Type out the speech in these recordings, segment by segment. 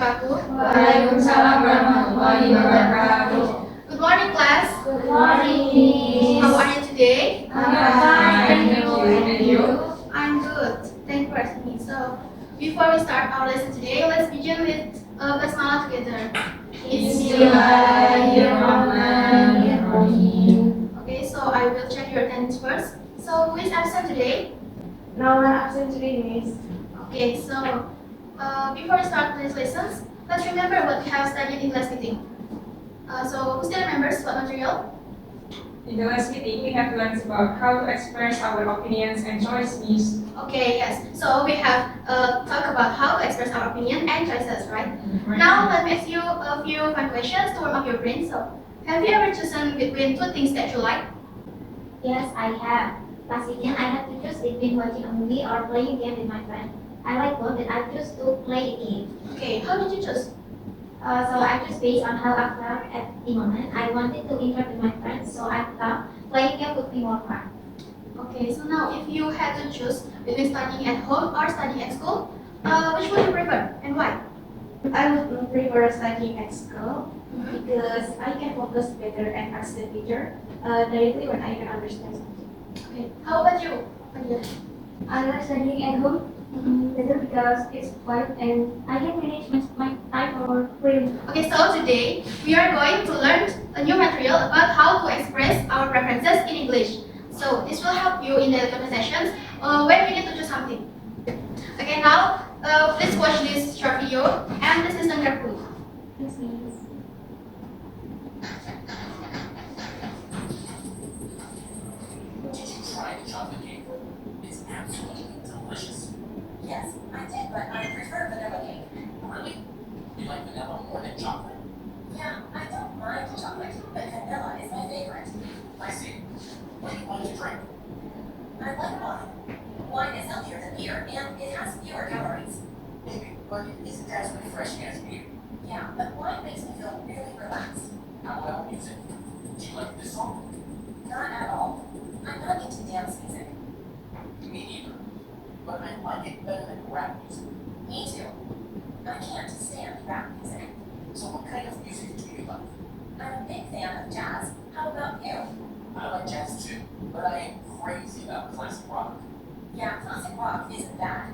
wabarakatuh. Waalaikumsalam warahmatullahi wabarakatuh. Good morning, class. Good morning. How are you today? I'm fine. Thank you. And you? I'm good. Thank you for asking me. So, before we start our lesson today, let's begin with basmalah together. Bismillahirrahmanirrahim. Okay, so I will check your attendance first. So, who is absent today? No one absent today, miss. Okay, so before we start today's lessons, let's remember what we have studied in class meeting. So, who still remembers what material? In the last meeting, we have learned about how to express our opinions and choices. Okay, yes. So we have talked about how to express our opinion and choices, right? Now let me ask you a few fun questions to warm up your brain. So, have you ever chosen between two things that you like? Yes, I have. Last weekend, I had to choose between watching a movie or playing a game with my friend. I like both, and I chose to play a game. Okay, how did you choose? So I chose based on how I felt at the moment. I wanted to interact with my friends, so I thought playing a game would be more fun. Okay, so now if you had to choose between studying at home or studying at school, which would you prefer and why? I would prefer studying at school because I can focus better and ask the teacher directly when I can understand something. Okay, how about you? Fadila? I like studying at home better because it's quiet and I can manage my time for free. Okay, so today we are going to learn a new material about how to express our preferences in English. So this will help you in the conversations when you need to do something. Okay, now please watch this short video and this is the carefully. This means Did you try the chocolate cake? It's absolutely delicious. Yes, I did, but I prefer vanilla cake. Really? You like vanilla more than chocolate? Yeah, I don't mind chocolate, but vanilla is my favorite. I see. What do you want to drink? I like wine. Wine is healthier than beer, and it has fewer calories. Maybe, but it isn't as refreshing as beer. Yeah, but wine makes me feel really relaxed. How about music? Do you like this song? Not at all. I'm not into dance music. Me neither. But I like it better than rap music. Me too. I can't stand rap music. So what kind of music do you like? I'm a big fan of jazz. How about you? I like jazz too, but I am crazy about classic rock. Yeah, classic rock isn't bad.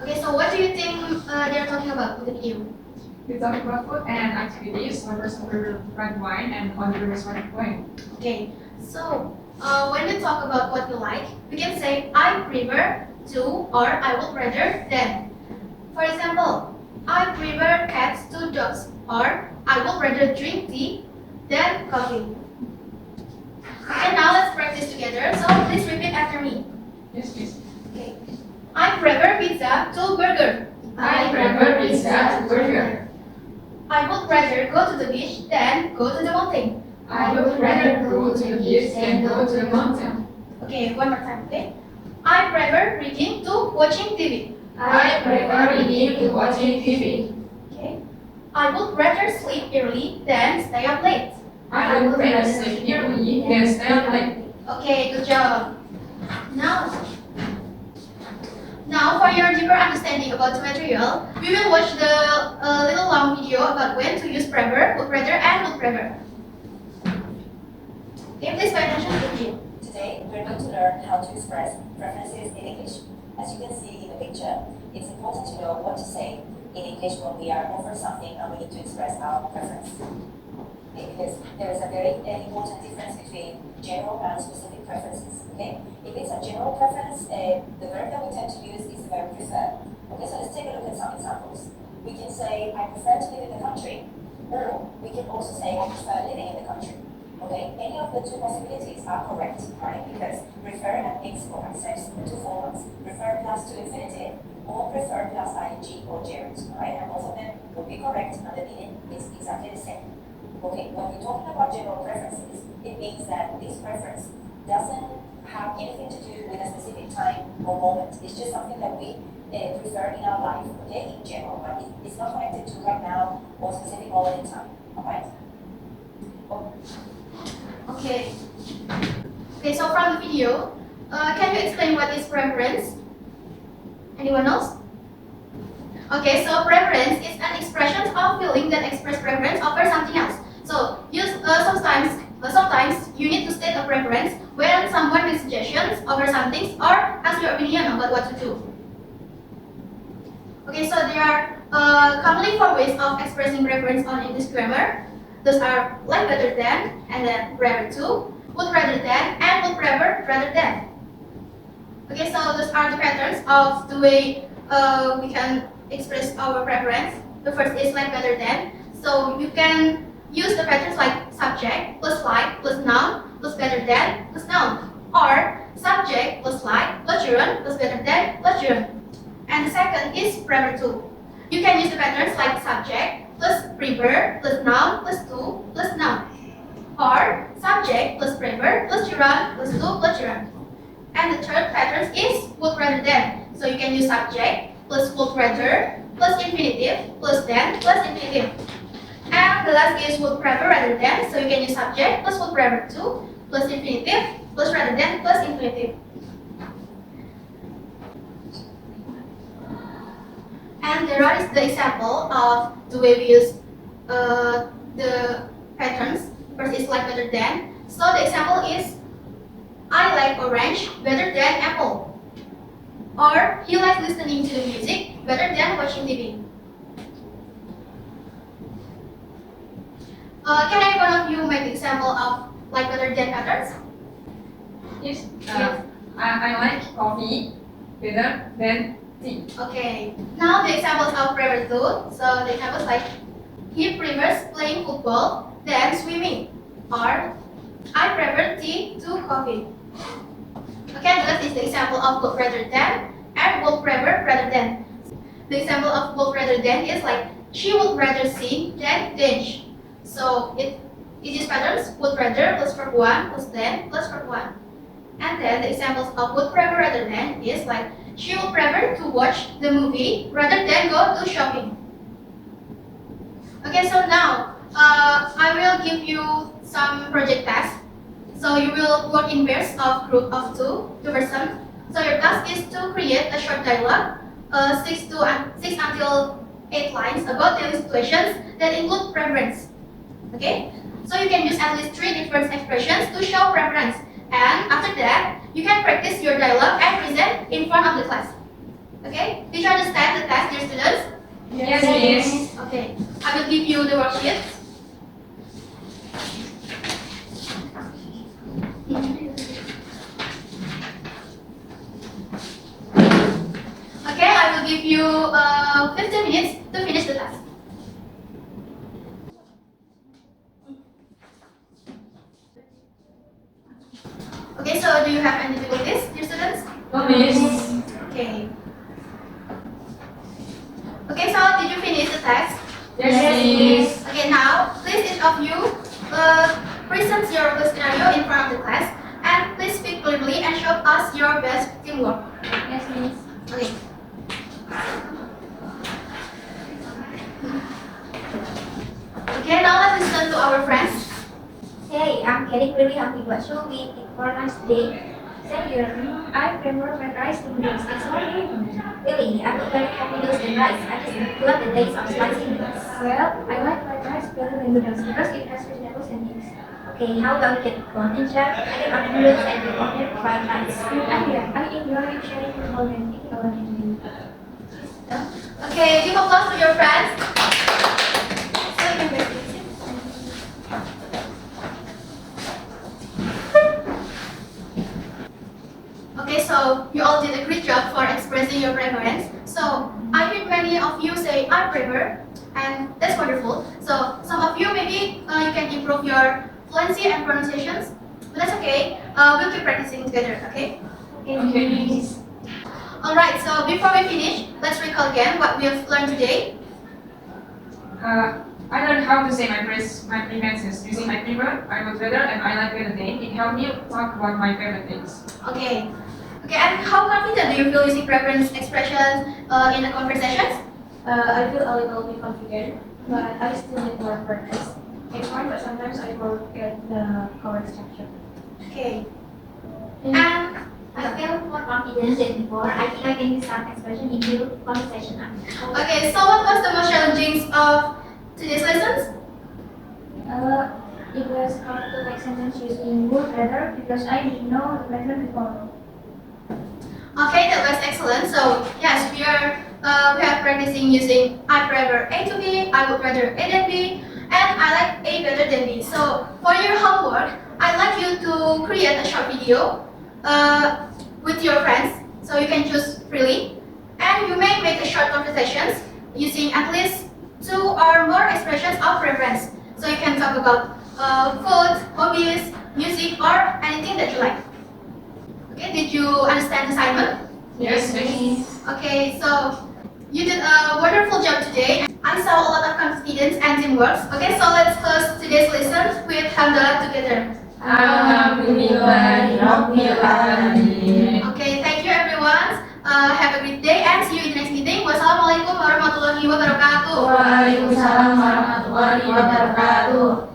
Okay, so what do you think they are talking about with the video? We talk about food and activities, lovers of red wine, and on the red wine. Okay, so when we talk about what we like, we can say I prefer to or I would rather than. For example, I prefer cats to dogs or I would rather drink tea than coffee. Okay, now let's practice together. So please repeat after me. Yes, please. Okay. I prefer pizza to burger. I prefer pizza to burger. I would rather go to the beach than go to the mountain. I would rather go to the beach than go to the mountain. Okay, one more time, okay? I prefer reading to watching TV. I prefer reading to watching TV. Okay. I would rather sleep early than stay up late. I would rather sleep early than stay up late. Okay, good job. Now for your deeper understanding about the material, we will watch the little long video about when to use prefer, would rather, and would prefer. Okay, please pay attention to the video. Today, we're going to learn how to express preferences in English. As you can see in the picture, it's important to know what to say in English when we are offered something and we need to express our preference. Okay, because there is a very important difference between general and specific preferences. Okay, if it's a general preference, the verb that we tend to use is the verb prefer. Okay, so let's take a look at some examples. We can say, I prefer to live in the country, or we can also say, I prefer living in the country. Okay, any of the two possibilities are correct, right? Because prefer and makes or accepts the two forms, prefer plus to infinitive, or prefer plus ing or gerund, right? And both of them will be correct, and the meaning is exactly the same. Okay, when we're talking about general preferences, it means that this preference doesn't have anything to do with a specific time or moment. It's just something that we prefer in our life, okay, in general, but it's not connected to right now or specific moment in time, alright? Okay. Okay, so from the video, can you explain what is preference? Anyone else? Okay, so preference is an expression of feeling that express preference over something else. So sometimes you need to state a preference when someone gives suggestions over something or asks your opinion about what to do. Okay, so there are commonly four ways of expressing preference on English grammar. Those are like better than, and then rather to, would rather than, and would prefer rather than. Okay, so those are the patterns of the way we can express our preference. The first is like better than. So you can use the patterns like subject plus like plus noun plus better than plus noun, or subject plus like plus gerund plus better than plus gerund. And the second is prefer to. You can use the patterns like subject plus prefer plus noun plus to plus noun, or subject plus prefer plus gerund plus to plus gerund. And the third pattern is would rather than. So you can use subject plus would rather plus infinitive plus than plus infinitive. And the last is would prefer rather than. So you can use subject plus would prefer to plus infinitive plus rather than plus infinitive. And there is the example of the way we use the patterns. First is like better than. So the example is I like orange better than apple. Or he likes listening to the music better than watching TV. Can any one of you make an example of like better than patterns? Yes. I like coffee better than tea. Okay. Now the examples of prefer to. So the examples like he prefers playing football than swimming. Or I prefer tea to coffee. Okay, that is the example of would rather than and would prefer rather than. The example of would rather than is like she would rather sing than dance. So it is patterns would rather plus verb 1 plus than plus verb 1. And then the examples of would prefer rather than is like she would prefer to watch the movie rather than go to shopping. Okay, so now I will give you some project tasks. So you will work in pairs of group of two persons. So your task is to create a short dialogue, 6 until 8 lines about daily situations that include preference. Okay? So you can use at least 3 different expressions to show preference. And after that, you can practice your dialogue and present in front of the class. Okay? Did you understand the task, dear students? Yes, yes. Okay. I will give you the worksheet. Okay, I will give you 15 minutes to finish the task. Okay, so do you have any difficulties, dear students? No, miss. Okay. Okay, so did you finish the task? Yes, miss. Okay, now please each of you present your scenario in front of the class, and please speak clearly and show us your best teamwork. Yes, miss. Okay. Okay, now let's listen to our friends. Hey, I'm getting really hungry. What should we eat for lunch today? Same here. I prefer fried rice to noodles. It's not really. I prefer happy noodles than rice. I just love the taste of spicy noodles. Well, I like fried rice better than noodles because it has vegetables and meats. Okay, how about we get one in charge? I get our noodles and you order fried rice. I enjoy sharing with all and eating all and you. Okay, give applause to your friends. So you can practice. Okay, so you all did a great job for expressing your preference. So I heard many of you say I prefer, and that's wonderful. So some of you maybe you can improve your fluency and pronunciations, but that's okay. We'll keep practicing together. Okay. Okay, miss. Alright, so before we finish, let's recall again what we have learned today. I learned how to say my preferences using my prefer, I would rather, and I like better than. It helped me talk about my favorite things. Okay. Okay, and how confident do you feel using preference expressions in the conversations? I feel a little bit confident, but I still need more practice. It's fine, but sometimes I forget the correct structure. Okay. And I feel more confident confidence than before. I think I can use some expression in real conversation now. Okay, so what was the most challenging of today's lessons? It was how to make sentence using would rather because I didn't know the pattern before. Okay, that was excellent. So yes, we are practicing using I prefer A to B, I would rather A than B, and I like A better than B. So for your homework, I'd like you to create a short video with your friends. So you can choose freely, and you may make a short conversations using at least 2 or more expressions of preference. So you can talk about food, hobbies, music, or anything that you like. Okay, did you understand the assignment? Yes, miss. Okay, so you did a wonderful job today. I saw a lot of confidence and teamwork. Okay, so let's close today's lesson with hamdalah together. Alhamdulillahirobbilalamin. Okay, thank you everyone. Have a great day and see you in the next meeting. Wassalamualaikum warahmatullahi wabarakatuh. Waalaikumsalam warahmatullahi wabarakatuh.